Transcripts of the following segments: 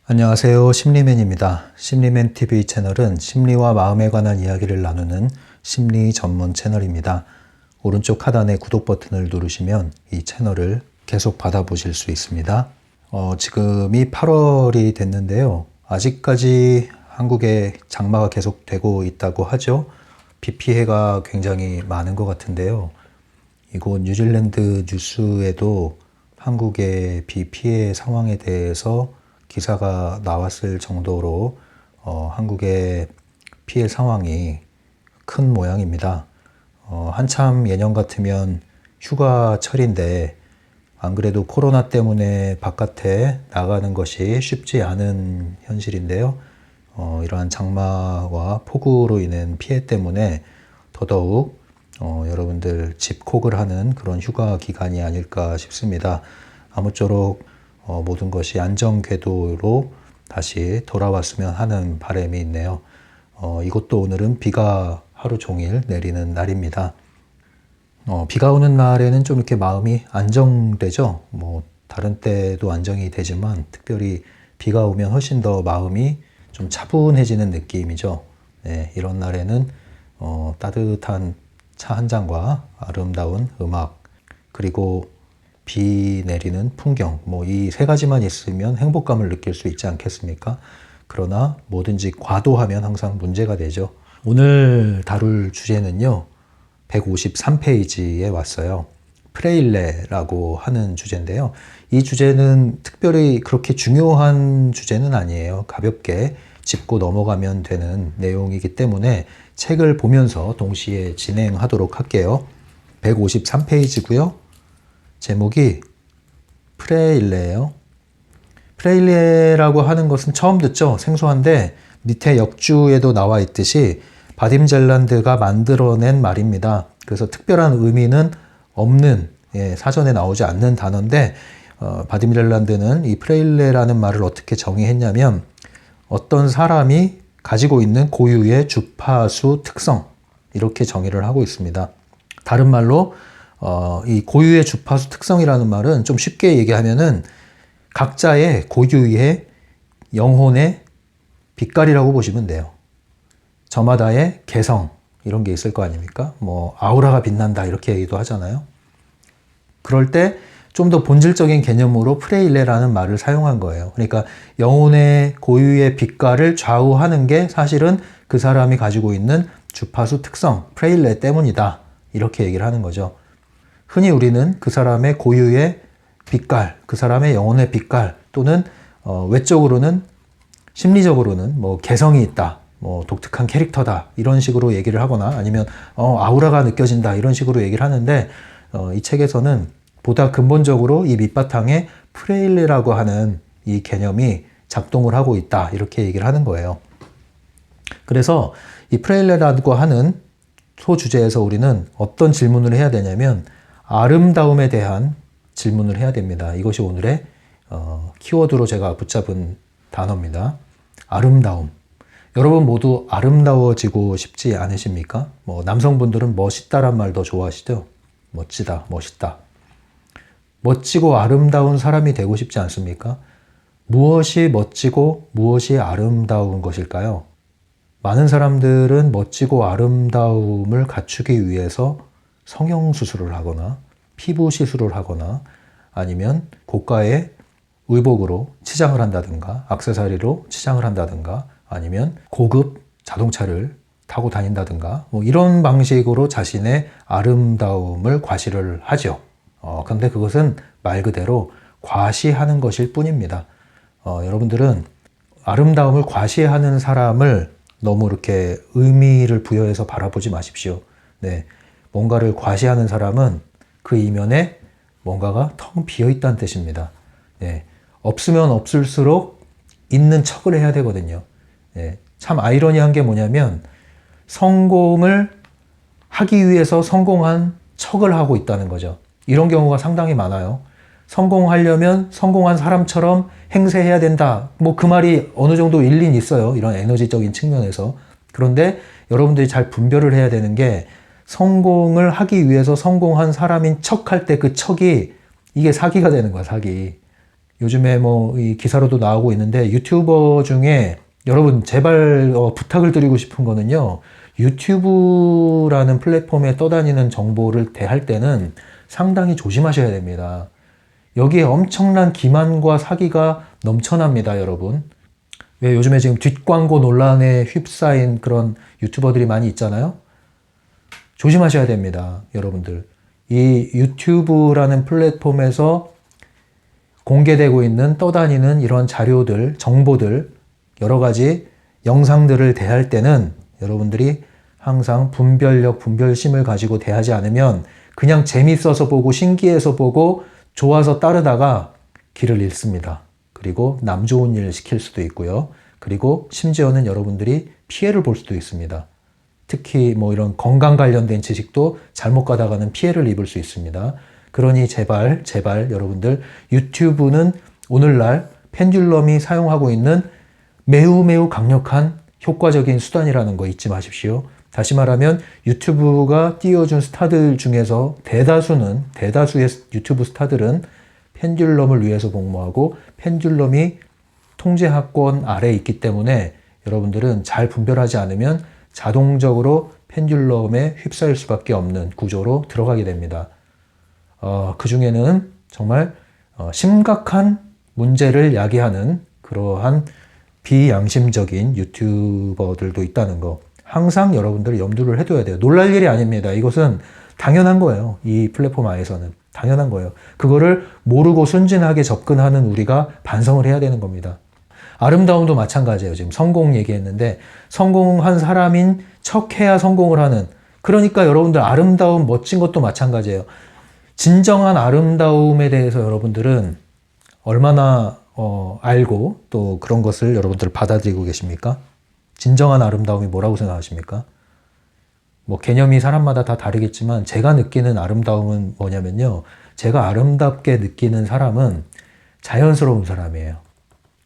안녕하세요. 심리맨입니다. 심리맨 TV 채널은 심리와 마음에 관한 이야기를 나누는 심리 전문 채널입니다. 오른쪽 하단의 구독 버튼을 누르시면 이 채널을 계속 받아보실 수 있습니다. 지금이 8월이 됐는데요. 아직까지 한국에 장마가 계속되고 있다고 하죠. 비 피해가 굉장히 많은 것 같은데요. 이곳 뉴질랜드 뉴스에도 한국의 비 피해 상황에 대해서 기사가 나왔을 정도로 한국의 피해 상황이 큰 모양입니다. 한참 예년 같으면 휴가철인데 안 그래도 코로나 때문에 바깥에 나가는 것이 쉽지 않은 현실인데요. 이러한 장마와 폭우로 인한 피해 때문에 더더욱 여러분들 집콕을 하는 그런 휴가 기간이 아닐까 싶습니다. 아무쪼록 모든 것이 안전 궤도로 다시 돌아왔으면 하는 바람이 있네요. 이곳도 오늘은 비가 하루 종일 내리는 날입니다. 비가 오는 날에는 좀 이렇게 마음이 안정되죠. 다른 때도 안정이 되지만 특별히 비가 오면 훨씬 더 마음이 좀 차분해지는 느낌이죠. 네, 이런 날에는 따뜻한 차 한 잔과 아름다운 음악, 그리고 비 내리는 풍경, 이 세 가지만 있으면 행복감을 느낄 수 있지 않겠습니까? 그러나 뭐든지 과도하면 항상 문제가 되죠. 오늘 다룰 주제는요, 153페이지에 왔어요. 프레일레라고 하는 주제인데요. 이 주제는 특별히 그렇게 중요한 주제는 아니에요. 가볍게 짚고 넘어가면 되는 내용이기 때문에 책을 보면서 동시에 진행하도록 할게요. 153페이지고요. 제목이 프레일레예요. 프레일레라고 하는 것은 처음 듣죠? 생소한데 밑에 역주에도 나와 있듯이 바딤 젤란드가 만들어낸 말입니다. 그래서 특별한 의미는 없는, 사전에 나오지 않는 단어인데 바딤 젤란드는 이 프레일레라는 말을 어떻게 정의했냐면 어떤 사람이 가지고 있는 고유의 주파수 특성, 이렇게 정의를 하고 있습니다. 다른 말로 이 고유의 주파수 특성이라는 말은 좀 쉽게 얘기하면은 각자의 고유의 영혼의 빛깔이라고 보시면 돼요. 저마다의 개성, 이런 게 있을 거 아닙니까? 아우라가 빛난다, 이렇게 얘기도 하잖아요. 그럴 때 좀 더 본질적인 개념으로 프레일레라는 말을 사용한 거예요. 그러니까 영혼의 고유의 빛깔을 좌우하는 게 사실은 그 사람이 가지고 있는 주파수 특성, 프레일레 때문이다, 이렇게 얘기를 하는 거죠. 흔히 우리는 그 사람의 고유의 빛깔, 그 사람의 영혼의 빛깔, 또는 외적으로는, 심리적으로는 개성이 있다, 독특한 캐릭터다, 이런 식으로 얘기를 하거나 아니면 아우라가 느껴진다, 이런 식으로 얘기를 하는데 이 책에서는 보다 근본적으로 이 밑바탕에 프레일레라고 하는 이 개념이 작동을 하고 있다, 이렇게 얘기를 하는 거예요. 그래서 이 프레일레라고 하는 소주제에서 우리는 어떤 질문을 해야 되냐면 아름다움에 대한 질문을 해야 됩니다. 이것이 오늘의 키워드로 제가 붙잡은 단어입니다. 아름다움. 여러분 모두 아름다워지고 싶지 않으십니까? 남성분들은 멋있다란 말 더 좋아하시죠? 멋지다, 멋있다. 멋지고 아름다운 사람이 되고 싶지 않습니까? 무엇이 멋지고 무엇이 아름다운 것일까요? 많은 사람들은 멋지고 아름다움을 갖추기 위해서 성형수술을 하거나 피부 시술을 하거나 아니면 고가의 의복으로 치장을 한다든가 액세서리로 치장을 한다든가 아니면 고급 자동차를 타고 다닌다든가 이런 방식으로 자신의 아름다움을 과시를 하죠. 그런데 그것은 말 그대로 과시하는 것일 뿐입니다. 여러분들은 아름다움을 과시하는 사람을 너무 이렇게 의미를 부여해서 바라보지 마십시오. 네, 뭔가를 과시하는 사람은 그 이면에 뭔가가 텅 비어 있다는 뜻입니다. 네, 없으면 없을수록 있는 척을 해야 되거든요. 네, 참 아이러니한 게 뭐냐면 성공을 하기 위해서 성공한 척을 하고 있다는 거죠. 이런 경우가 상당히 많아요. 성공하려면 성공한 사람처럼 행세해야 된다. 그 말이 어느 정도 일리는 있어요. 이런 에너지적인 측면에서. 그런데 여러분들이 잘 분별을 해야 되는 게 성공을 하기 위해서 성공한 사람인 척 할 때 그 척이 이게 사기가 되는 거야, 사기. 요즘에 뭐 이 기사로도 나오고 있는데 유튜버 중에 여러분 제발 부탁을 드리고 싶은 거는요. 유튜브라는 플랫폼에 떠다니는 정보를 대할 때는 상당히 조심하셔야 됩니다. 여기에 엄청난 기만과 사기가 넘쳐납니다, 여러분. 왜 요즘에 지금 뒷광고 논란에 휩싸인 그런 유튜버들이 많이 있잖아요. 조심하셔야 됩니다, 여러분들. 이 유튜브라는 플랫폼에서 공개되고 있는 떠다니는 이런 자료들, 정보들, 여러 가지 영상들을 대할 때는 여러분들이 항상 분별력, 분별심을 가지고 대하지 않으면 그냥 재밌어서 보고 신기해서 보고 좋아서 따르다가 길을 잃습니다. 그리고 남 좋은 일 시킬 수도 있고요. 그리고 심지어는 여러분들이 피해를 볼 수도 있습니다. 특히 뭐 이런 건강 관련된 지식도 잘못 가다가는 피해를 입을 수 있습니다. 그러니 제발 여러분들 유튜브는 오늘날 펜듈럼이 사용하고 있는 매우 강력한 효과적인 수단이라는 거 잊지 마십시오. 다시 말하면 유튜브가 띄워준 스타들 중에서 대다수의 유튜브 스타들은 펜듈럼을 위해서 복무하고 펜듈럼이 통제하권 아래에 있기 때문에 여러분들은 잘 분별하지 않으면 자동적으로 펜듈럼에 휩싸일 수밖에 없는 구조로 들어가게 됩니다. 그 중에는 정말 심각한 문제를 야기하는 그러한 비양심적인 유튜버들도 있다는 거 항상 여러분들이 염두를 해둬야 돼요. 놀랄 일이 아닙니다. 이것은 당연한 거예요. 이 플랫폼 안에서는 당연한 거예요. 그거를 모르고 순진하게 접근하는 우리가 반성을 해야 되는 겁니다. 아름다움도 마찬가지예요. 지금 성공 얘기했는데 성공한 사람인 척해야 성공을 하는, 그러니까 여러분들 아름다움 멋진 것도 마찬가지예요. 진정한 아름다움에 대해서 여러분들은 얼마나 알고 또 그런 것을 여러분들 받아들이고 계십니까? 진정한 아름다움이 뭐라고 생각하십니까? 뭐 개념이 사람마다 다 다르겠지만 제가 느끼는 아름다움은 뭐냐면요. 제가 아름답게 느끼는 사람은 자연스러운 사람이에요.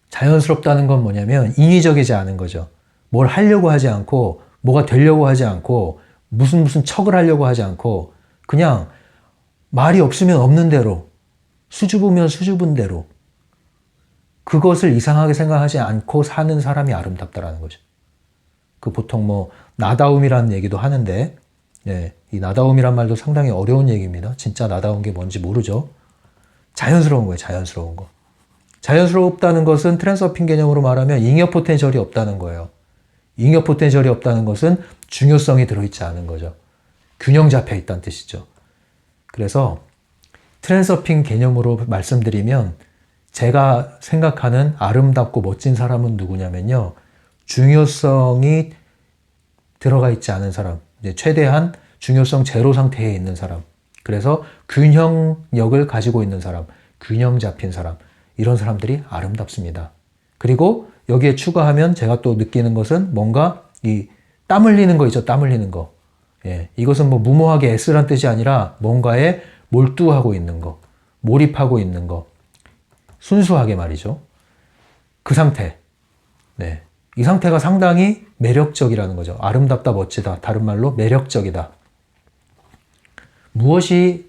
자연스럽다는 건 뭐냐면 인위적이지 않은 거죠. 뭘 하려고 하지 않고 뭐가 되려고 하지 않고 무슨 척을 하려고 하지 않고 그냥 말이 없으면 없는 대로 수줍으면 수줍은 대로 그것을 이상하게 생각하지 않고 사는 사람이 아름답다라는 거죠. 그 보통 뭐 나다움이라는 얘기도 하는데 이 나다움이란 말도 상당히 어려운 얘기입니다. 진짜 나다운 게 뭔지 모르죠. 자연스러운 거예요. 자연스러운 거. 자연스럽다는 것은 트랜스서핑 개념으로 말하면 잉여 포텐셜이 없다는 거예요. 잉여 포텐셜이 없다는 것은 중요성이 들어있지 않은 거죠. 균형 잡혀 있다는 뜻이죠. 그래서 트랜스서핑 개념으로 말씀드리면 제가 생각하는 아름답고 멋진 사람은 누구냐면요. 중요성이 들어가 있지 않은 사람, 이제 최대한 중요성 제로 상태에 있는 사람, 그래서 균형력을 가지고 있는 사람, 균형 잡힌 사람, 이런 사람들이 아름답습니다. 그리고 여기에 추가하면 제가 또 느끼는 것은 뭔가 이 땀 흘리는 거 있죠. 땀 흘리는 거. 이것은 뭐 무모하게 애쓰란 뜻이 아니라 뭔가에 몰두하고 있는 거, 몰입하고 있는 거, 순수하게 말이죠. 그 상태. 이 상태가 상당히 매력적이라는 거죠. 아름답다, 멋지다. 다른 말로 매력적이다. 무엇이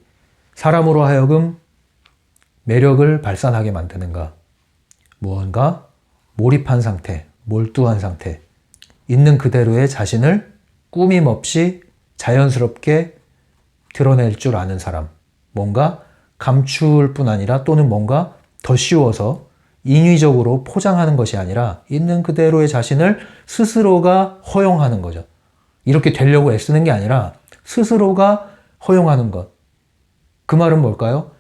사람으로 하여금 매력을 발산하게 만드는가? 무언가 몰입한 상태, 몰두한 상태, 있는 그대로의 자신을 꾸밈 없이 자연스럽게 드러낼 줄 아는 사람. 뭔가 감출 뿐 아니라 또는 뭔가 더 씌워서 인위적으로 포장하는 것이 아니라 있는 그대로의 자신을 스스로가 허용하는 거죠. 이렇게 되려고 애쓰는 게 아니라 스스로가 허용하는 것. 그 말은 뭘까요?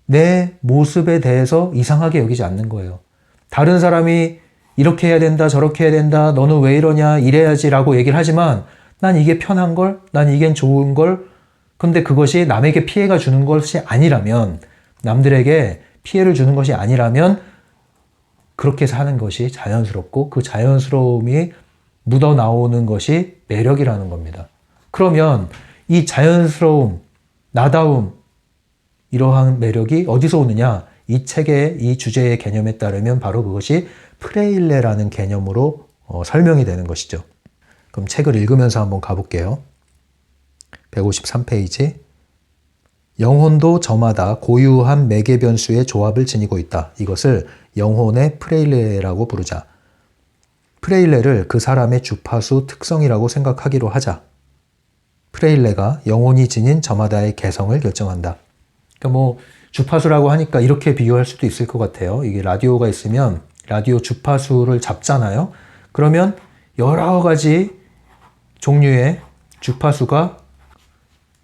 내 모습에 대해서 이상하게 여기지 않는 거예요. 다른 사람이 이렇게 해야 된다, 저렇게 해야 된다, 너는 왜 이러냐, 이래야지 라고 얘기를 하지만 난 이게 편한 걸, 난 이겐 좋은 걸, 근데 그것이 남에게 피해가 주는 것이 아니라면, 남들에게 피해를 주는 것이 아니라면 그렇게 사는 것이 자연스럽고 그 자연스러움이 묻어나오는 것이 매력이라는 겁니다. 그러면 이 자연스러움, 나다움, 이러한 매력이 어디서 오느냐? 이 책의 이 주제의 개념에 따르면 바로 그것이 프레일레라는 개념으로 설명이 되는 것이죠. 그럼 책을 읽으면서 한번 가볼게요. 153페이지. 영혼도 저마다 고유한 매개 변수의 조합을 지니고 있다. 이것을 영혼의 프레일레라고 부르자. 프레일레를 그 사람의 주파수 특성이라고 생각하기로 하자. 프레일레가 영혼이 지닌 저마다의 개성을 결정한다. 그러니까 뭐 주파수라고 하니까 이렇게 비교할 수도 있을 것 같아요. 이게 라디오가 있으면 라디오 주파수를 잡잖아요. 그러면 여러 가지 종류의 주파수가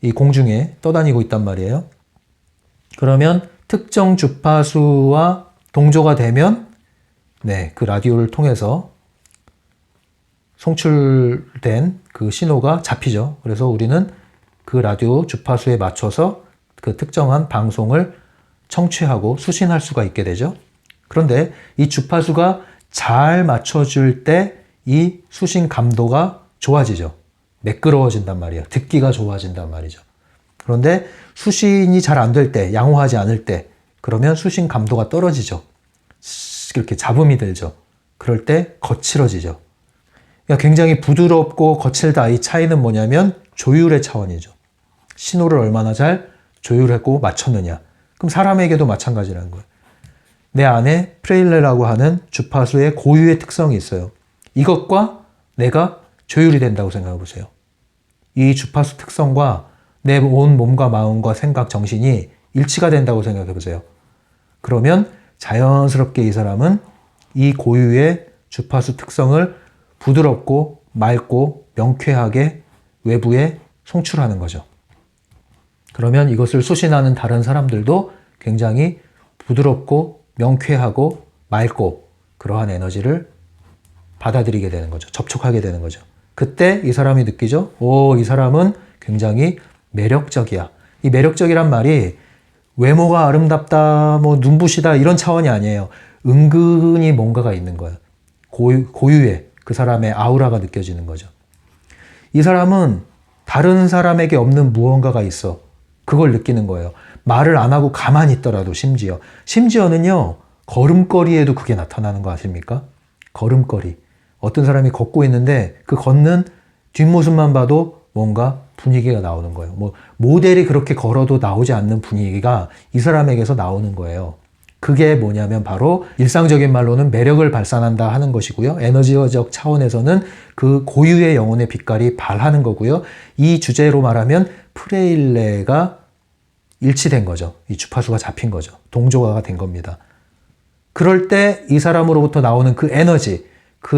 이 공중에 떠다니고 있단 말이에요. 그러면 특정 주파수와 동조가 되면 그 라디오를 통해서 송출된 그 신호가 잡히죠. 그래서 우리는 그 라디오 주파수에 맞춰서 그 특정한 방송을 청취하고 수신할 수가 있게 되죠. 그런데 이 주파수가 잘 맞춰줄 때 이 수신 감도가 좋아지죠. 매끄러워진단 말이에요. 듣기가 좋아진단 말이죠. 그런데 수신이 잘 안 될 때, 양호하지 않을 때, 그러면 수신 감도가 떨어지죠. 이렇게 잡음이 들죠. 그럴 때 거칠어지죠. 그러니까 굉장히 부드럽고 거칠다. 이 차이는 뭐냐면 조율의 차원이죠. 신호를 얼마나 잘 조율하고 맞췄느냐. 그럼 사람에게도 마찬가지라는 거예요. 내 안에 프레일레라고 하는 주파수의 고유의 특성이 있어요. 이것과 내가 조율이 된다고 생각해 보세요. 이 주파수 특성과 내 온 몸과 마음과 생각, 정신이 일치가 된다고 생각해 보세요. 그러면 자연스럽게 이 사람은 이 고유의 주파수 특성을 부드럽고 맑고 명쾌하게 외부에 송출하는 거죠. 그러면 이것을 수신하는 다른 사람들도 굉장히 부드럽고 명쾌하고 맑고 그러한 에너지를 받아들이게 되는 거죠. 접촉하게 되는 거죠. 그때 이 사람이 느끼죠. 이 사람은 굉장히 매력적이야. 이 매력적이란 말이 외모가 아름답다, 뭐 눈부시다 이런 차원이 아니에요. 은근히 뭔가가 있는 거예요. 고유의 그 사람의 아우라가 느껴지는 거죠. 이 사람은 다른 사람에게 없는 무언가가 있어. 그걸 느끼는 거예요. 말을 안 하고 가만히 있더라도 심지어는요, 걸음걸이에도 그게 나타나는 거 아십니까? 걸음걸이. 어떤 사람이 걷고 있는데 그 걷는 뒷모습만 봐도 뭔가 분위기가 나오는 거예요. 뭐 모델이 그렇게 걸어도 나오지 않는 분위기가 이 사람에게서 나오는 거예요. 그게 뭐냐면 바로 일상적인 말로는 매력을 발산한다 하는 것이고요. 에너지적 차원에서는 그 고유의 영혼의 빛깔이 발하는 거고요. 이 주제로 말하면 프레일레가 일치된 거죠. 이 주파수가 잡힌 거죠. 동조화가 된 겁니다. 그럴 때 이 사람으로부터 나오는 그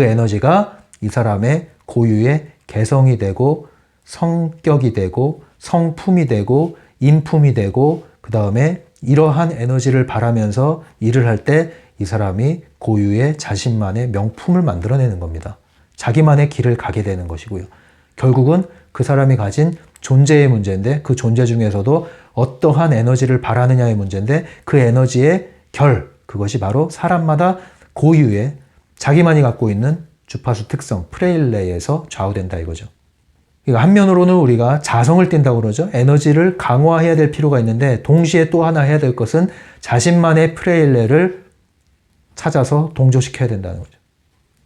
에너지가 이 사람의 고유의 개성이 되고 성격이 되고 성품이 되고 인품이 되고 그 다음에 이러한 에너지를 바라면서 일을 할 때 이 사람이 고유의 자신만의 명품을 만들어내는 겁니다. 자기만의 길을 가게 되는 것이고요. 결국은 그 사람이 가진 존재의 문제인데 그 존재 중에서도 어떠한 에너지를 바라느냐의 문제인데 그 에너지의 그것이 바로 사람마다 고유의 자기만이 갖고 있는 주파수 특성, 프레일레에서 좌우된다 이거죠. 그러니까 한면으로는 우리가 자성을 띈다고 그러죠. 에너지를 강화해야 될 필요가 있는데 동시에 또 하나 해야 될 것은 자신만의 프레일레를 찾아서 동조시켜야 된다는 거죠.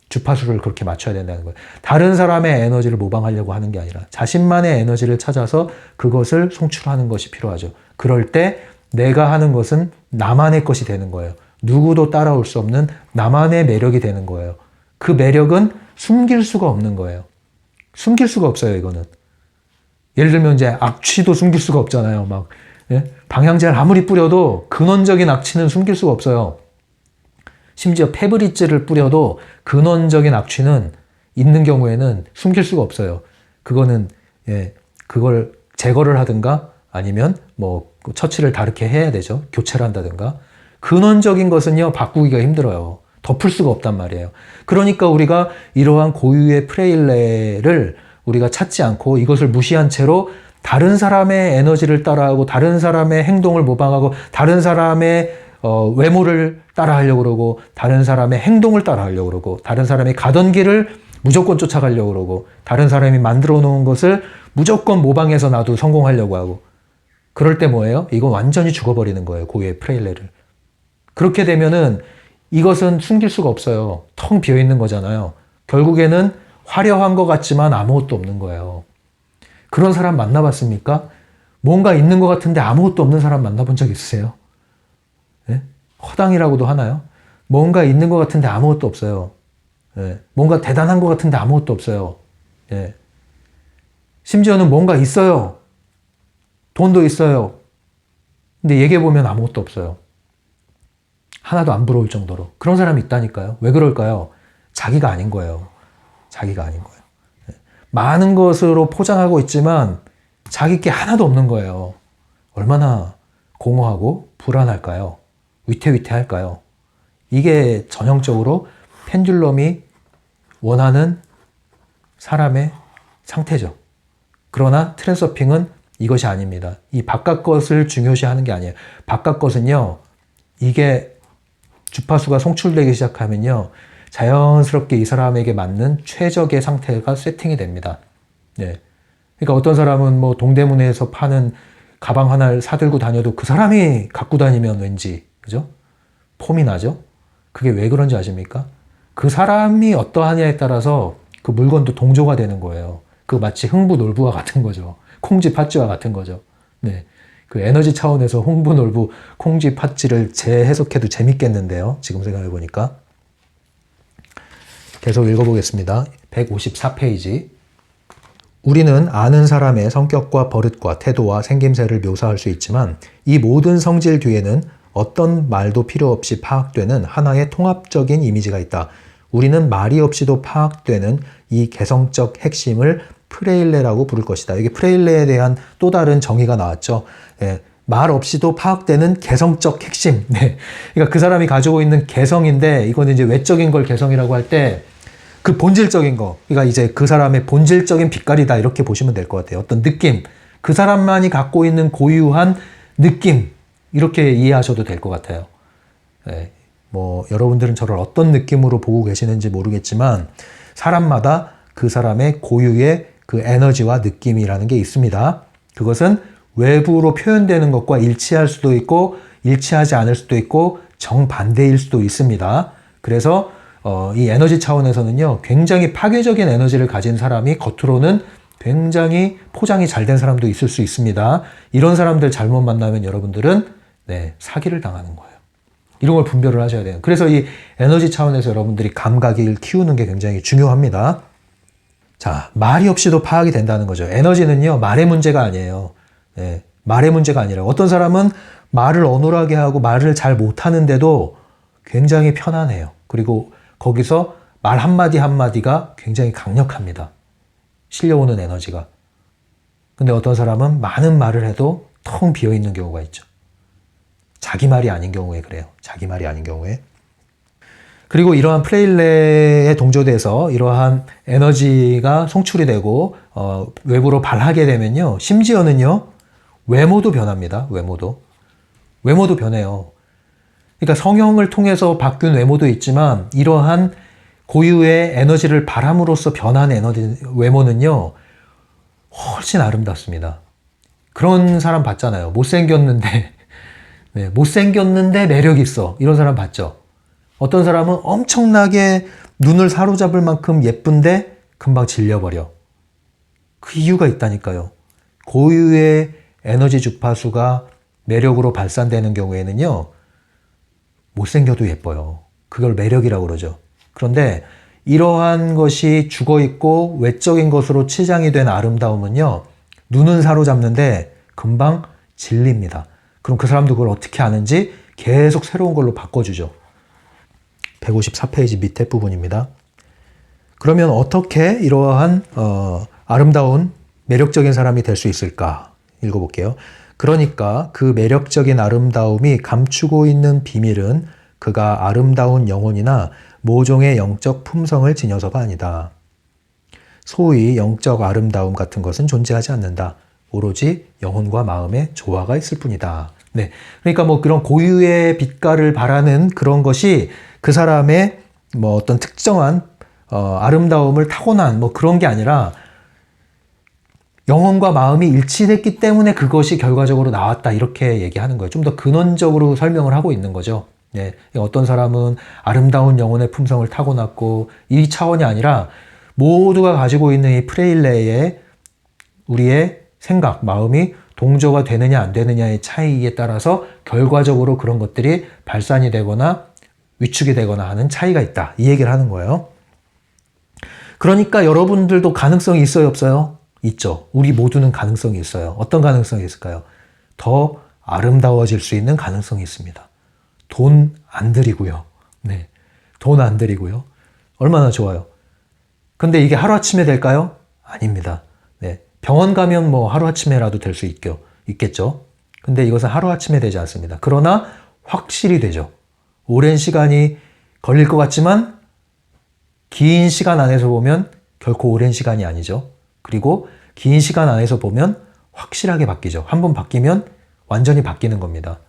주파수를 그렇게 맞춰야 된다는 거예요. 다른 사람의 에너지를 모방하려고 하는 게 아니라 자신만의 에너지를 찾아서 그것을 송출하는 것이 필요하죠. 그럴 때 내가 하는 것은 나만의 것이 되는 거예요. 누구도 따라올 수 없는 나만의 매력이 되는 거예요. 그 매력은 숨길 수가 없는 거예요. 숨길 수가 없어요, 이거는. 예를 들면 이제 악취도 숨길 수가 없잖아요. 방향제를 아무리 뿌려도 근원적인 악취는 숨길 수가 없어요. 심지어 페브리즈를 뿌려도 근원적인 악취는 있는 경우에는 숨길 수가 없어요. 그거는 그걸 제거를 하든가 아니면 뭐 처치를 다르게 해야 되죠. 교체를 한다든가. 근원적인 것은요, 바꾸기가 힘들어요. 덮을 수가 없단 말이에요. 그러니까 우리가 이러한 고유의 프레일레를 우리가 찾지 않고 이것을 무시한 채로 다른 사람의 에너지를 따라하고 다른 사람의 행동을 모방하고 다른 사람의 외모를 따라하려고 그러고 다른 사람의 행동을 따라하려고 그러고 다른 사람이 가던 길을 무조건 쫓아가려고 그러고 다른 사람이 만들어 놓은 것을 무조건 모방해서 나도 성공하려고 하고 그럴 때 뭐예요? 이건 완전히 죽어버리는 거예요. 고유의 프레일레를. 그렇게 되면은 이것은 숨길 수가 없어요. 텅 비어있는 거잖아요. 결국에는 화려한 것 같지만 아무것도 없는 거예요. 그런 사람 만나봤습니까? 뭔가 있는 것 같은데 아무것도 없는 사람 만나본 적 있으세요? 예? 허당이라고도 하나요? 뭔가 있는 것 같은데 아무것도 없어요. 예. 뭔가 대단한 것 같은데 아무것도 없어요. 예. 심지어는 뭔가 있어요. 돈도 있어요. 근데 얘기해보면 아무것도 없어요. 하나도 안 부러울 정도로. 그런 사람이 있다니까요. 왜 그럴까요? 자기가 아닌 거예요. 자기가 아닌 거예요. 예. 많은 것으로 포장하고 있지만 자기 게 하나도 없는 거예요. 얼마나 공허하고 불안할까요? 위태위태할까요? 이게 전형적으로 펜듈럼이 원하는 사람의 상태죠. 그러나 트랜서핑은 이것이 아닙니다. 이 바깥 것을 중요시하는 게 아니에요. 바깥 것은요, 이게 주파수가 송출되기 시작하면요, 자연스럽게 이 사람에게 맞는 최적의 상태가 세팅이 됩니다. 네. 그러니까 어떤 사람은 뭐 동대문에서 파는 가방 하나를 사들고 다녀도 그 사람이 갖고 다니면 왠지, 그죠? 폼이 나죠? 그게 왜 그런지 아십니까? 그 사람이 어떠하냐에 따라서 그 물건도 동조가 되는 거예요. 그 마치 흥부놀부와 같은 거죠. 콩쥐 팥쥐와 같은 거죠. 네. 그 에너지 차원에서 흥부놀부, 콩쥐 팥쥐를 재해석해도 재밌겠는데요. 지금 생각해 보니까. 계속 읽어보겠습니다. 154페이지. 우리는 아는 사람의 성격과 버릇과 태도와 생김새를 묘사할 수 있지만 이 모든 성질 뒤에는 어떤 말도 필요 없이 파악되는 하나의 통합적인 이미지가 있다. 우리는 말이 없이도 파악되는 이 개성적 핵심을 프레일레라고 부를 것이다. 이게 프레일레에 대한 또 다른 정의가 나왔죠. 예, 말 없이도 파악되는 개성적 핵심. 네. 그러니까 그 사람이 가지고 있는 개성인데 이거는 이제 외적인 걸 개성이라고 할 때 그 본질적인 거, 그러니까 이제 그 사람의 본질적인 빛깔이다 이렇게 보시면 될 것 같아요. 어떤 느낌, 그 사람만이 갖고 있는 고유한 느낌 이렇게 이해하셔도 될 것 같아요. 네. 뭐 여러분들은 저를 어떤 느낌으로 보고 계시는지 모르겠지만 사람마다 그 사람의 고유의 그 에너지와 느낌이라는 게 있습니다. 그것은 외부로 표현되는 것과 일치할 수도 있고 일치하지 않을 수도 있고 정반대일 수도 있습니다. 그래서 이 에너지 차원에서는요, 굉장히 파괴적인 에너지를 가진 사람이 겉으로는 굉장히 포장이 잘 된 사람도 있을 수 있습니다. 이런 사람들 잘못 만나면 여러분들은 사기를 당하는 거예요. 이런 걸 분별을 하셔야 돼요. 그래서 이 에너지 차원에서 여러분들이 감각을 키우는 게 굉장히 중요합니다. 자, 말이 없이도 파악이 된다는 거죠. 에너지는요, 말의 문제가 아니에요. 말의 문제가 아니라 어떤 사람은 말을 어눌하게 하고 말을 잘 못하는데도 굉장히 편안해요. 그리고 거기서 말 한마디 한마디가 굉장히 강력합니다. 실려오는 에너지가. 근데 어떤 사람은 많은 말을 해도 텅 비어있는 경우가 있죠. 자기 말이 아닌 경우에 그래요. 자기 말이 아닌 경우에. 그리고 이러한 프레일레에 동조돼서 이러한 에너지가 송출이 되고 외부로 발하게 되면요. 심지어는요. 외모도 변합니다. 외모도 변해요. 그러니까 성형을 통해서 바뀐 외모도 있지만 이러한 고유의 에너지를 바람으로써 변한 외모는요. 훨씬 아름답습니다. 그런 사람 봤잖아요. 못생겼는데 매력 있어. 이런 사람 봤죠. 어떤 사람은 엄청나게 눈을 사로잡을 만큼 예쁜데 금방 질려버려. 그 이유가 있다니까요. 고유의 에너지 주파수가 매력으로 발산되는 경우에는요. 못생겨도 예뻐요. 그걸 매력이라고 그러죠. 그런데 이러한 것이 죽어있고 외적인 것으로 치장이 된 아름다움은요. 눈은 사로잡는데 금방 질립니다. 그럼 그 사람도 그걸 어떻게 아는지 계속 새로운 걸로 바꿔주죠. 154페이지 밑에 부분입니다. 그러면 어떻게 이러한 아름다운 매력적인 사람이 될 수 있을까? 읽어볼게요. 그러니까 그 매력적인 아름다움이 감추고 있는 비밀은 그가 아름다운 영혼이나 모종의 영적 품성을 지녀서가 아니다. 소위 영적 아름다움 같은 것은 존재하지 않는다. 오로지 영혼과 마음의 조화가 있을 뿐이다. 네. 그러니까 뭐 그런 고유의 빛깔을 바라는 그런 것이 그 사람의 뭐 어떤 특정한 아름다움을 타고난 뭐 그런 게 아니라 영혼과 마음이 일치됐기 때문에 그것이 결과적으로 나왔다 이렇게 얘기하는 거예요. 좀 더 근원적으로 설명을 하고 있는 거죠. 네. 어떤 사람은 아름다운 영혼의 품성을 타고났고 이 차원이 아니라 모두가 가지고 있는 이 프레일레의 우리의 생각, 마음이 동조가 되느냐 안 되느냐의 차이에 따라서 결과적으로 그런 것들이 발산이 되거나 위축이 되거나 하는 차이가 있다. 이 얘기를 하는 거예요. 그러니까 여러분들도 가능성이 있어요, 없어요? 있죠. 우리 모두는 가능성이 있어요. 어떤 가능성이 있을까요? 더 아름다워질 수 있는 가능성이 있습니다. 돈 안 들이고요. 네. 돈 안 들이고요. 얼마나 좋아요. 근데 이게 하루아침에 될까요? 아닙니다. 네. 병원 가면 뭐 하루아침에라도 될 수 있겠죠. 근데 이것은 하루아침에 되지 않습니다. 그러나 확실히 되죠. 오랜 시간이 걸릴 것 같지만 긴 시간 안에서 보면 결코 오랜 시간이 아니죠. 그리고 긴 시간 안에서 보면 확실하게 바뀌죠. 한번 바뀌면 완전히 바뀌는 겁니다.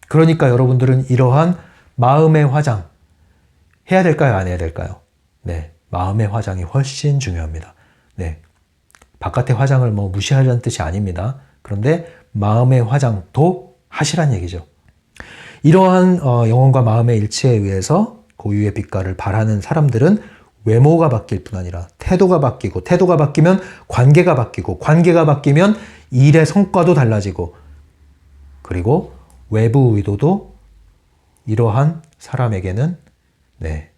그러니까 여러분들은 이러한 마음의 화장 해야 될까요? 안 해야 될까요? 네, 마음의 화장이 훨씬 중요합니다. 네, 바깥의 화장을 뭐 무시하려는 뜻이 아닙니다. 그런데 마음의 화장도 하시란 얘기죠. 이러한 영혼과 마음의 일치에 의해서 고유의 빛깔을 발하는 사람들은 외모가 바뀔 뿐 아니라 태도가 바뀌고, 태도가 바뀌면 관계가 바뀌고, 관계가 바뀌면 일의 성과도 달라지고, 그리고 외부 의도도 이러한 사람에게는 네,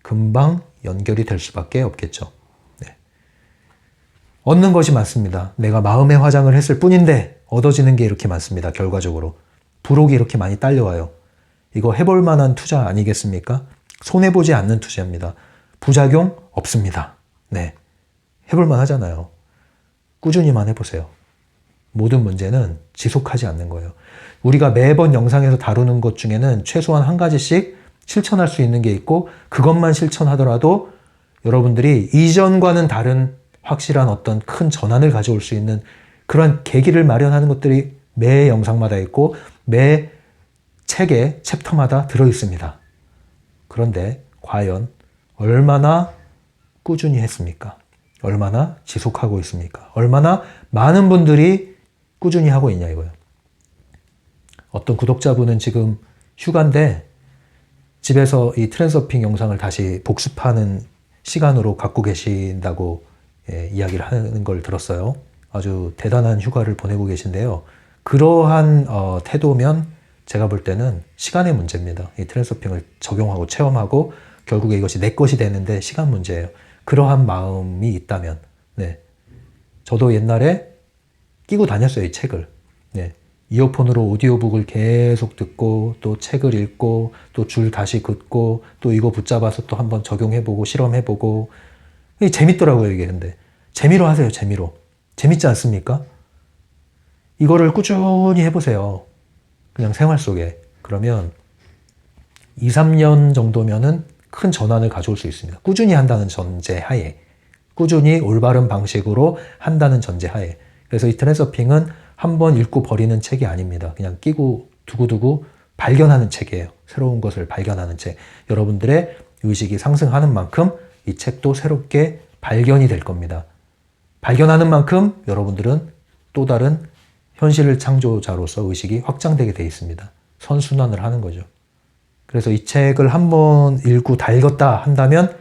금방 연결이 될 수밖에 없겠죠. 네. 얻는 것이 많습니다. 내가 마음의 화장을 했을 뿐인데 얻어지는 게 이렇게 많습니다. 결과적으로 부록이 이렇게 많이 딸려와요. 이거 해볼 만한 투자 아니겠습니까? 손해보지 않는 투자입니다. 부작용 없습니다. 네, 해볼만 하잖아요. 꾸준히만 해보세요. 모든 문제는 지속하지 않는 거예요. 우리가 매번 영상에서 다루는 것 중에는 최소한 한 가지씩 실천할 수 있는 게 있고, 그것만 실천하더라도 여러분들이 이전과는 다른 확실한 어떤 큰 전환을 가져올 수 있는 그런 계기를 마련하는 것들이 매 영상마다 있고 매 책의 챕터마다 들어있습니다. 그런데 과연 얼마나 꾸준히 했습니까? 얼마나 지속하고 있습니까? 얼마나 많은 분들이 꾸준히 하고 있냐 이거예요. 어떤 구독자분은 지금 휴가인데 집에서 이 트랜서핑 영상을 다시 복습하는 시간으로 갖고 계신다고 이야기를 하는 걸 들었어요. 아주 대단한 휴가를 보내고 계신데요. 그러한 태도면 제가 볼 때는 시간의 문제입니다. 이 트랜서핑을 적용하고 체험하고 결국에 이것이 내 것이 되는데 시간 문제예요. 그러한 마음이 있다면, 네. 저도 옛날에 끼고 다녔어요, 이 책을. 네. 이어폰으로 오디오북을 계속 듣고 또 책을 읽고 또 줄 다시 긋고 또 이거 붙잡아서 또 한번 적용해보고 실험해보고. 이게 재밌더라고요, 이게. 근데 재미로 하세요, 재미로. 재밌지 않습니까? 이거를 꾸준히 해보세요. 그냥 생활 속에. 그러면 2, 3년 정도면은 큰 전환을 가져올 수 있습니다. 꾸준히 한다는 전제 하에. 꾸준히 올바른 방식으로 한다는 전제 하에. 그래서 이 트랜서핑은 한번 읽고 버리는 책이 아닙니다. 그냥 끼고 두고두고 발견하는 책이에요. 새로운 것을 발견하는 책. 여러분들의 의식이 상승하는 만큼 이 책도 새롭게 발견이 될 겁니다. 발견하는 만큼 여러분들은 또 다른 현실 창조자로서 의식이 확장되게 돼 있습니다. 선순환을 하는 거죠. 그래서 이 책을 한번 읽고 다 읽었다 한다면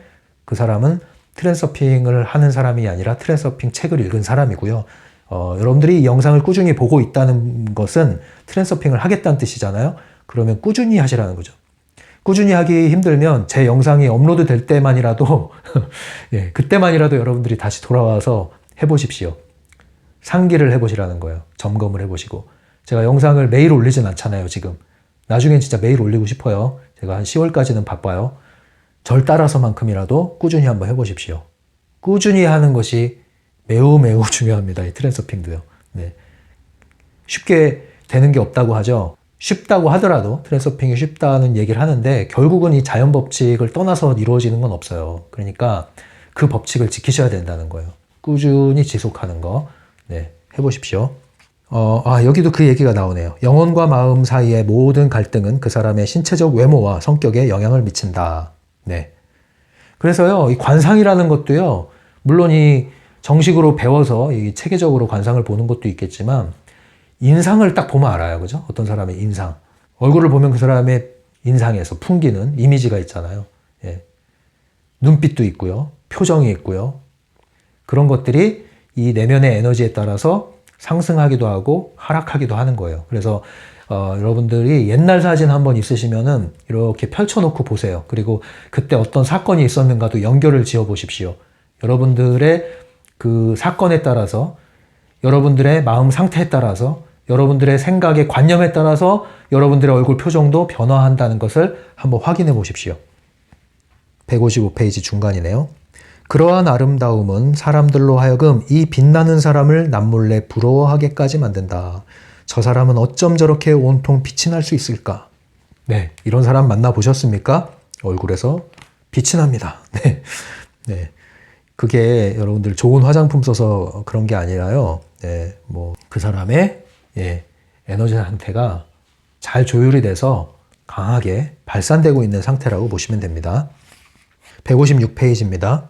그 사람은 트랜서핑을 하는 사람이 아니라 트랜서핑 책을 읽은 사람이고요. 여러분들이 이 영상을 꾸준히 보고 있다는 것은 트랜서핑을 하겠다는 뜻이잖아요. 그러면 꾸준히 하시라는 거죠. 꾸준히 하기 힘들면 제 영상이 업로드 될 때만이라도 예, 그때만이라도 여러분들이 다시 돌아와서 해보십시오. 상기를 해보시라는 거예요. 점검을 해보시고. 제가 영상을 매일 올리진 않잖아요, 지금. 나중엔 진짜 매일 올리고 싶어요. 제가 한 10월까지는 바빠요. 절 따라서만큼이라도 꾸준히 한번 해보십시오. 꾸준히 하는 것이 매우 매우 중요합니다. 이 트랜서핑도요. 네. 쉽게 되는 게 없다고 하죠. 쉽다고 하더라도 트랜서핑이 쉽다는 얘기를 하는데 결국은 이 자연 법칙을 떠나서 이루어지는 건 없어요. 그러니까 그 법칙을 지키셔야 된다는 거예요. 꾸준히 지속하는 거. 네, 해보십시오. 여기도 그 얘기가 나오네요. 영혼과 마음 사이의 모든 갈등은 그 사람의 신체적 외모와 성격에 영향을 미친다. 네. 그래서요, 이 관상이라는 것도요, 물론 이 정식으로 배워서 이 체계적으로 관상을 보는 것도 있겠지만, 인상을 딱 보면 알아요. 그죠? 어떤 사람의 인상. 얼굴을 보면 그 사람의 인상에서 풍기는 이미지가 있잖아요. 예. 눈빛도 있고요. 표정이 있고요. 그런 것들이 이 내면의 에너지에 따라서 상승하기도 하고 하락하기도 하는 거예요. 그래서 여러분들이 옛날 사진 한번 있으시면은 이렇게 펼쳐놓고 보세요. 그리고 그때 어떤 사건이 있었는가도 연결을 지어 보십시오. 여러분들의 그 사건에 따라서, 여러분들의 마음 상태에 따라서, 여러분들의 생각의 관념에 따라서 여러분들의 얼굴 표정도 변화한다는 것을 한번 확인해 보십시오. 155페이지 중간이네요. 그러한 아름다움은 사람들로 하여금 이 빛나는 사람을 남몰래 부러워하게까지 만든다. 저 사람은 어쩜 저렇게 온통 빛이 날 수 있을까? 네, 이런 사람 만나보셨습니까? 얼굴에서 빛이 납니다. 네, 네. 그게 여러분들 좋은 화장품 써서 그런 게 아니라요. 네, 뭐 그 사람의 에너지 상태가 잘 조율이 돼서 강하게 발산되고 있는 상태라고 보시면 됩니다. 156페이지입니다.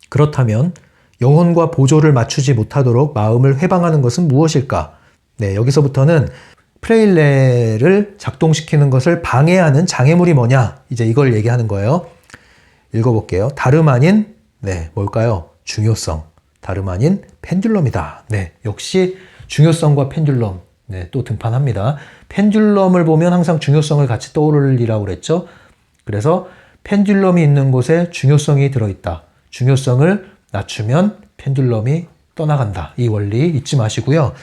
그렇다면 영혼과 보조를 맞추지 못하도록 마음을 회방하는 것은 무엇일까? 네, 여기서부터는 프레일레를 작동시키는 것을 방해하는 장애물이 뭐냐? 이제 이걸 얘기하는 거예요. 읽어볼게요. 다름 아닌, 뭘까요? 중요성. 다름 아닌 펜듈럼이다. 네, 역시 중요성과 펜듈럼. 네, 또 등판합니다. 펜듈럼을 보면 항상 중요성을 같이 떠오르리라고 그랬죠. 그래서 펜듈럼이 있는 곳에 중요성이 들어있다. 중요성을 낮추면 펜듈럼이 떠나간다. 이 원리 잊지 마시고요.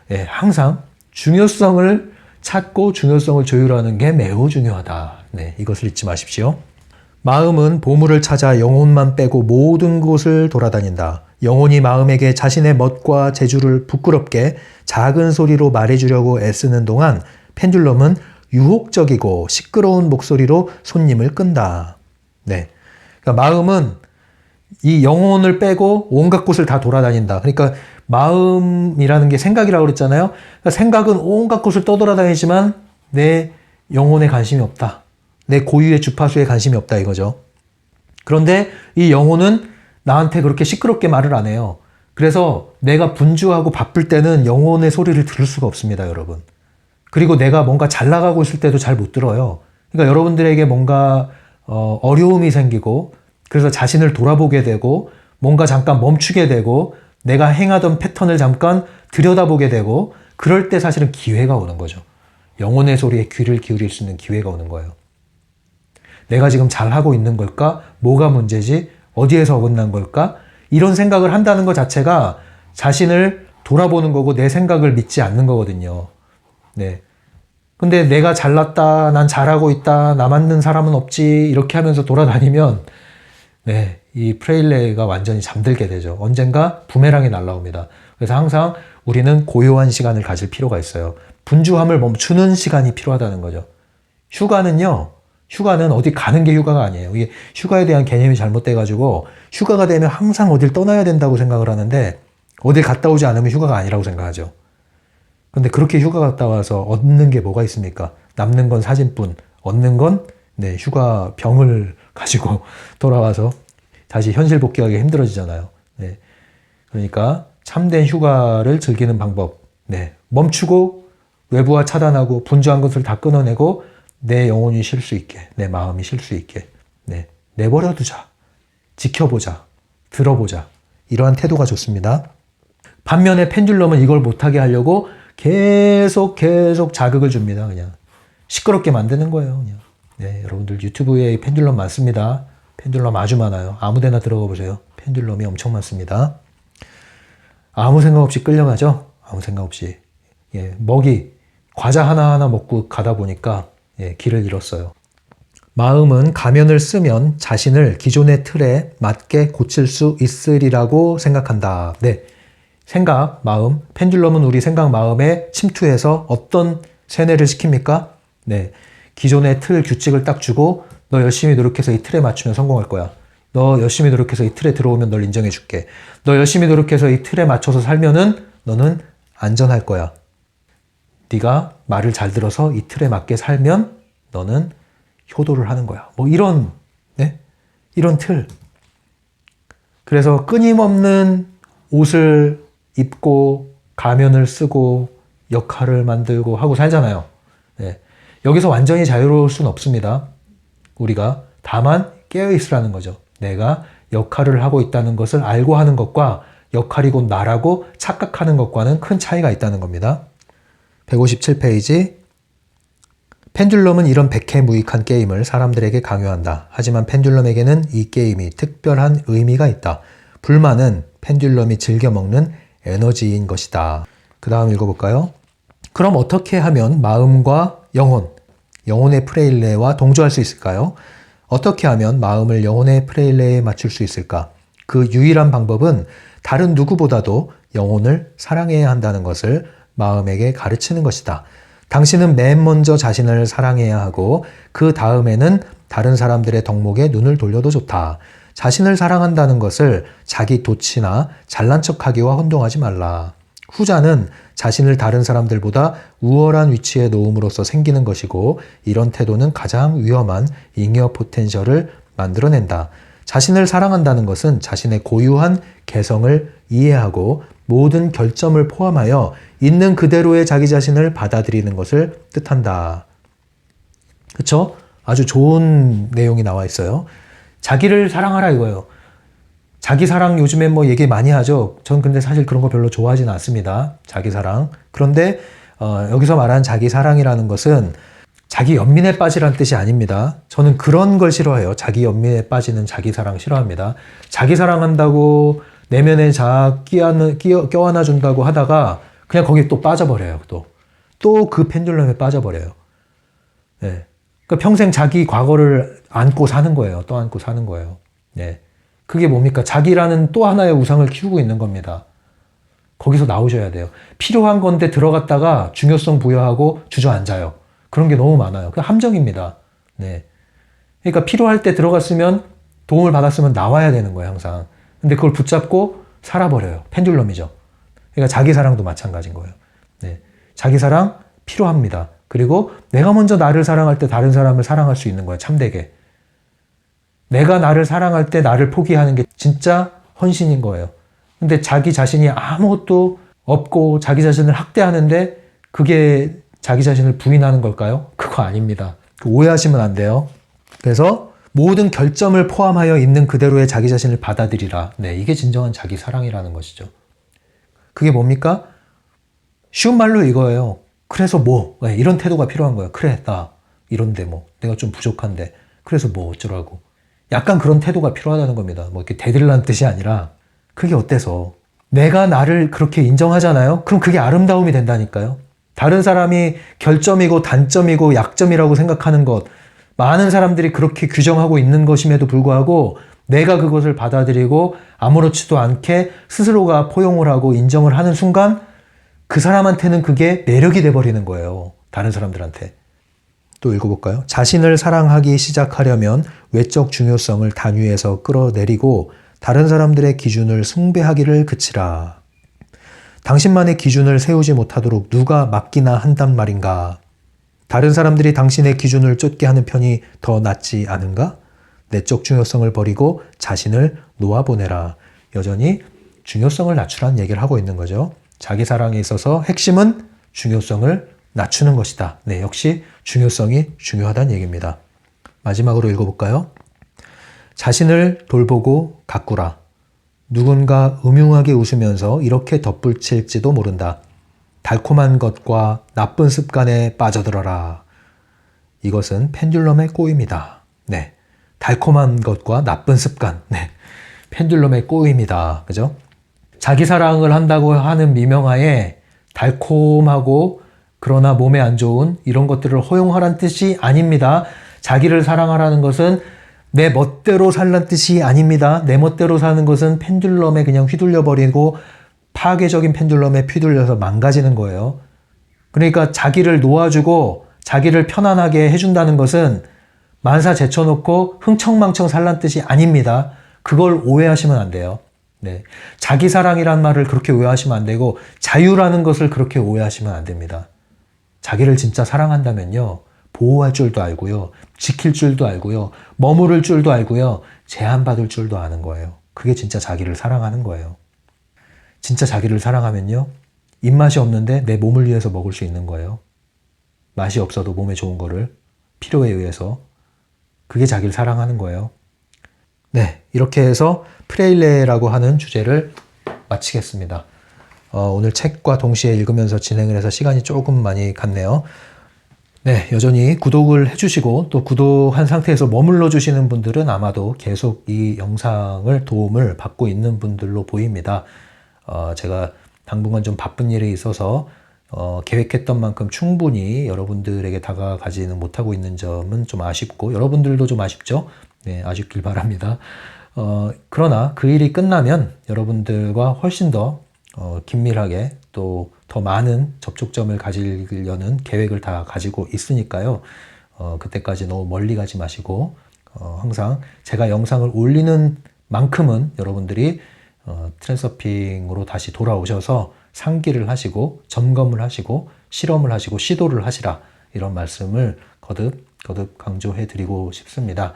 네, 항상 중요성을 찾고 중요성을 조율하는 게 매우 중요하다. 네, 이것을 잊지 마십시오. 마음은 보물을 찾아 영혼만 빼고 모든 곳을 돌아다닌다. 영혼이 마음에게 자신의 멋과 재주를 부끄럽게 작은 소리로 말해주려고 애쓰는 동안 펜듈럼은 유혹적이고 시끄러운 목소리로 손님을 끈다. 네, 그러니까 마음은 이 영혼을 빼고 온갖 곳을 다 돌아다닌다. 그러니까 마음이라는 게 생각이라고 그랬잖아요. 그러니까 생각은 온갖 곳을 떠돌아다니지만 내 영혼에 관심이 없다. 내 고유의 주파수에 관심이 없다 이거죠. 그런데 이 영혼은 나한테 그렇게 시끄럽게 말을 안 해요. 그래서 내가 분주하고 바쁠 때는 영혼의 소리를 들을 수가 없습니다, 여러분. 그리고 내가 뭔가 잘 나가고 있을 때도 잘 못 들어요. 그러니까 여러분들에게 뭔가 어려움이 생기고 그래서 자신을 돌아보게 되고 뭔가 잠깐 멈추게 되고 내가 행하던 패턴을 잠깐 들여다보게 되고 그럴 때 사실은 기회가 오는 거죠. 영혼의 소리에 귀를 기울일 수 있는 기회가 오는 거예요. 내가 지금 잘하고 있는 걸까? 뭐가 문제지? 어디에서 어긋난 걸까? 이런 생각을 한다는 것 자체가 자신을 돌아보는 거고 내 생각을 믿지 않는 거거든요. 네. 근데 내가 잘났다, 난 잘하고 있다, 나 맞는 사람은 없지 이렇게 하면서 돌아다니면 네, 이 프레일레가 완전히 잠들게 되죠. 언젠가 부메랑이 날라옵니다. 그래서 항상 우리는 고요한 시간을 가질 필요가 있어요. 분주함을 멈추는 시간이 필요하다는 거죠. 휴가는 어디 가는 게 휴가가 아니에요. 이게 휴가에 대한 개념이 잘못돼가지고 휴가가 되면 항상 어딜 떠나야 된다고 생각을 하는데 어딜 갔다 오지 않으면 휴가가 아니라고 생각하죠. 근데 그렇게 휴가 갔다 와서 얻는 게 뭐가 있습니까? 남는 건 사진뿐, 얻는 건 휴가 병을 가지고 돌아와서 다시 현실 복귀하기 힘들어지잖아요. 네. 그러니까 참된 휴가를 즐기는 방법. 네. 멈추고 외부와 차단하고 분주한 것을 다 끊어내고 내 영혼이 쉴 수 있게, 내 마음이 쉴 수 있게, 내버려 두자, 지켜보자, 들어보자. 이러한 태도가 좋습니다. 반면에 펜듈럼은 이걸 못하게 하려고 계속 자극을 줍니다. 그냥 시끄럽게 만드는 거예요. 그냥. 네, 여러분들 유튜브에 펜듈럼 많습니다. 펜듈럼 아주 많아요. 아무데나 들어가 보세요. 펜듈럼이 엄청 많습니다. 아무 생각 없이 끌려가죠. 아무 생각 없이. 과자 하나하나 먹고 가다 보니까 길을 잃었어요. 마음은 가면을 쓰면 자신을 기존의 틀에 맞게 고칠 수 있으리라고 생각한다. 네, 생각, 마음, 펜듈럼은 우리 생각, 마음에 침투해서 어떤 세뇌를 시킵니까? 네, 기존의 틀 규칙을 딱 주고 너 열심히 노력해서 이 틀에 맞추면 성공할 거야. 너 열심히 노력해서 이 틀에 들어오면 널 인정해 줄게. 너 열심히 노력해서 이 틀에 맞춰서 살면은 너는 안전할 거야. 네가 말을 잘 들어서 이 틀에 맞게 살면 너는 효도를 하는 거야. 뭐 이런 틀. 그래서 끊임없는 옷을 입고 가면을 쓰고 역할을 만들고 하고 살잖아요. 네. 여기서 완전히 자유로울 수는 없습니다. 우리가 다만 깨어있으라는 거죠. 내가 역할을 하고 있다는 것을 알고 하는 것과 역할이 곧 나라고 착각하는 것과는 큰 차이가 있다는 겁니다. 157페이지. 펜듈럼은 이런 백해무익한 게임을 사람들에게 강요한다. 하지만 펜듈럼에게는 이 게임이 특별한 의미가 있다. 불만은 펜듈럼이 즐겨 먹는 에너지인 것이다. 그 다음 읽어볼까요? 그럼 어떻게 하면 마음과 영혼의 프레일레와 동조할 수 있을까요? 어떻게 하면 마음을 영혼의 프레일레에 맞출 수 있을까? 그 유일한 방법은 다른 누구보다도 영혼을 사랑해야 한다는 것을 마음에게 가르치는 것이다. 당신은 맨 먼저 자신을 사랑해야 하고 그 다음에는 다른 사람들의 덕목에 눈을 돌려도 좋다. 자신을 사랑한다는 것을 자기 도치나 잘난 척하기와 혼동하지 말라. 후자는 자신을 다른 사람들보다 우월한 위치에 놓음으로써 생기는 것이고 이런 태도는 가장 위험한 잉여 포텐셜을 만들어낸다. 자신을 사랑한다는 것은 자신의 고유한 개성을 이해하고 모든 결점을 포함하여 있는 그대로의 자기 자신을 받아들이는 것을 뜻한다. 그쵸? 아주 좋은 내용이 나와 있어요. 자기를 사랑하라 이거예요. 자기 사랑 요즘에 뭐 얘기 많이 하죠. 전 근데 사실 그런 거 별로 좋아하지는 않습니다. 자기 사랑. 그런데 여기서 말하는 자기 사랑이라는 것은 자기 연민에 빠지라는 뜻이 아닙니다. 저는 그런 걸 싫어해요. 자기 연민에 빠지는 자기 사랑 싫어합니다. 자기 사랑한다고 내면에 껴안아 준다고 하다가 그냥 거기에 또 빠져버려요. 또 그 펜듈럼에 빠져버려요. 네. 그러니까 평생 자기 과거를 안고 사는 거예요. 또 안고 사는 거예요. 네. 그게 뭡니까? 자기라는 또 하나의 우상을 키우고 있는 겁니다. 거기서 나오셔야 돼요. 필요한 건데 들어갔다가 중요성 부여하고 주저앉아요. 그런 게 너무 많아요. 그 함정입니다. 네. 그러니까 필요할 때 들어갔으면 도움을 받았으면 나와야 되는 거예요, 항상. 근데 그걸 붙잡고 살아버려요. 펜듈럼이죠. 그러니까 자기 사랑도 마찬가지인 거예요. 네. 자기 사랑 필요합니다. 그리고 내가 먼저 나를 사랑할 때 다른 사람을 사랑할 수 있는 거예요. 참되게. 내가 나를 사랑할 때 나를 포기하는 게 진짜 헌신인 거예요. 근데 자기 자신이 아무것도 없고 자기 자신을 학대하는데 그게 자기 자신을 부인하는 걸까요? 그거 아닙니다. 오해하시면 안 돼요. 그래서 모든 결점을 포함하여 있는 그대로의 자기 자신을 받아들이라. 네, 이게 진정한 자기 사랑이라는 것이죠. 그게 뭡니까? 쉬운 말로 이거예요. 그래서 뭐? 네, 이런 태도가 필요한 거예요. 그래, 나 이런데 뭐 내가 좀 부족한데 그래서 뭐 어쩌라고. 약간 그런 태도가 필요하다는 겁니다. 뭐 이렇게 대들라는 뜻이 아니라 그게 어때서? 내가 나를 그렇게 인정하잖아요? 그럼 그게 아름다움이 된다니까요. 다른 사람이 결점이고 단점이고 약점이라고 생각하는 것, 많은 사람들이 그렇게 규정하고 있는 것임에도 불구하고 내가 그것을 받아들이고 아무렇지도 않게 스스로가 포용을 하고 인정을 하는 순간 그 사람한테는 그게 매력이 돼버리는 거예요. 다른 사람들한테. 또 읽어볼까요? 자신을 사랑하기 시작하려면 외적 중요성을 단위에서 끌어내리고 다른 사람들의 기준을 숭배하기를 그치라. 당신만의 기준을 세우지 못하도록 누가 맡기나 한단 말인가? 다른 사람들이 당신의 기준을 쫓게 하는 편이 더 낫지 않은가? 내적 중요성을 버리고 자신을 놓아보내라. 여전히 중요성을 낮추라는 얘기를 하고 있는 거죠. 자기 사랑에 있어서 핵심은 중요성을 낮추는 것이다. 네, 역시 중요성이 중요하다는 얘기입니다. 마지막으로 읽어볼까요? 자신을 돌보고 가꾸라. 누군가 음흉하게 웃으면서 이렇게 덧붙일지도 모른다. 달콤한 것과 나쁜 습관에 빠져들어라. 이것은 펜듈럼의 꼬임이다. 네, 달콤한 것과 나쁜 습관. 네, 펜듈럼의 꼬임이다. 그죠? 자기 사랑을 한다고 하는 미명하에 달콤하고 그러나 몸에 안 좋은 이런 것들을 허용하라는 뜻이 아닙니다. 자기를 사랑하라는 것은 내 멋대로 살란 뜻이 아닙니다. 내 멋대로 사는 것은 펜듈럼에 그냥 휘둘려 버리고 파괴적인 펜듈럼에 휘둘려서 망가지는 거예요. 그러니까 자기를 놓아주고 자기를 편안하게 해준다는 것은 만사 제쳐놓고 흥청망청 살란 뜻이 아닙니다. 그걸 오해하시면 안 돼요. 네. 자기 사랑이란 말을 그렇게 오해하시면 안 되고 자유라는 것을 그렇게 오해하시면 안 됩니다. 자기를 진짜 사랑한다면요. 보호할 줄도 알고요. 지킬 줄도 알고요. 머무를 줄도 알고요. 제한받을 줄도 아는 거예요. 그게 진짜 자기를 사랑하는 거예요. 진짜 자기를 사랑하면요. 입맛이 없는데 내 몸을 위해서 먹을 수 있는 거예요. 맛이 없어도 몸에 좋은 거를 필요에 의해서. 그게 자기를 사랑하는 거예요. 네, 이렇게 해서 프레일레라고 하는 주제를 마치겠습니다. 오늘 책과 동시에 읽으면서 진행을 해서 시간이 조금 많이 갔네요. 네, 여전히 구독을 해주시고 또 구독한 상태에서 머물러 주시는 분들은 아마도 계속 이 영상을 도움을 받고 있는 분들로 보입니다. 제가 당분간 좀 바쁜 일이 있어서 계획했던 만큼 충분히 여러분들에게 다가가지는 못하고 있는 점은 좀 아쉽고 여러분들도 좀 아쉽죠? 네, 아쉽길 바랍니다. 그러나 그 일이 끝나면 여러분들과 훨씬 더 긴밀하게 또 더 많은 접촉점을 가지려는 계획을 다 가지고 있으니까요. 그때까지 너무 멀리 가지 마시고 항상 제가 영상을 올리는 만큼은 여러분들이 트랜서핑으로 다시 돌아오셔서 상기를 하시고 점검을 하시고 실험을 하시고 시도를 하시라, 이런 말씀을 거듭 강조해 드리고 싶습니다.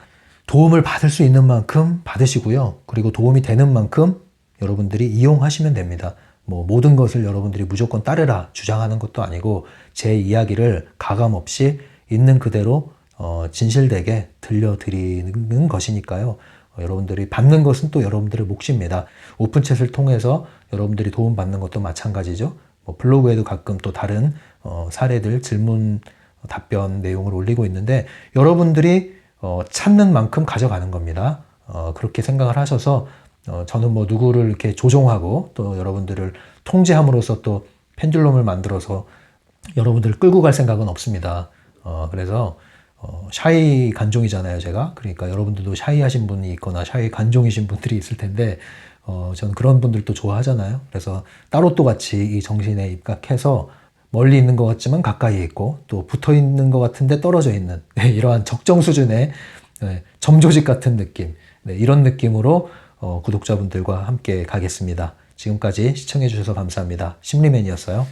도움을 받을 수 있는 만큼 받으시고요. 그리고 도움이 되는 만큼 여러분들이 이용하시면 됩니다. 모든 것을 여러분들이 무조건 따르라 주장하는 것도 아니고 제 이야기를 가감 없이 있는 그대로 진실되게 들려드리는 것이니까요. 여러분들이 받는 것은 또 여러분들의 몫입니다. 오픈챗을 통해서 여러분들이 도움받는 것도 마찬가지죠. 블로그에도 가끔 또 다른 사례들, 질문, 답변 내용을 올리고 있는데 여러분들이 찾는 만큼 가져가는 겁니다. 그렇게 생각을 하셔서 저는 누구를 이렇게 조종하고 또 여러분들을 통제함으로써 또 펜듈럼을 만들어서 여러분들을 끌고 갈 생각은 없습니다. 그래서 샤이 간종이잖아요, 제가. 그러니까 여러분들도 샤이하신 분이 있거나 샤이 간종이신 분들이 있을 텐데 저는 그런 분들도 좋아하잖아요. 그래서 따로 또 같이 이 정신에 입각해서 멀리 있는 것 같지만 가까이 있고 또 붙어 있는 것 같은데 떨어져 있는 이러한 적정 수준의 점조직 같은 느낌, 이런 느낌으로 구독자분들과 함께 가겠습니다. 지금까지 시청해 주셔서 감사합니다. 심리맨이었어요.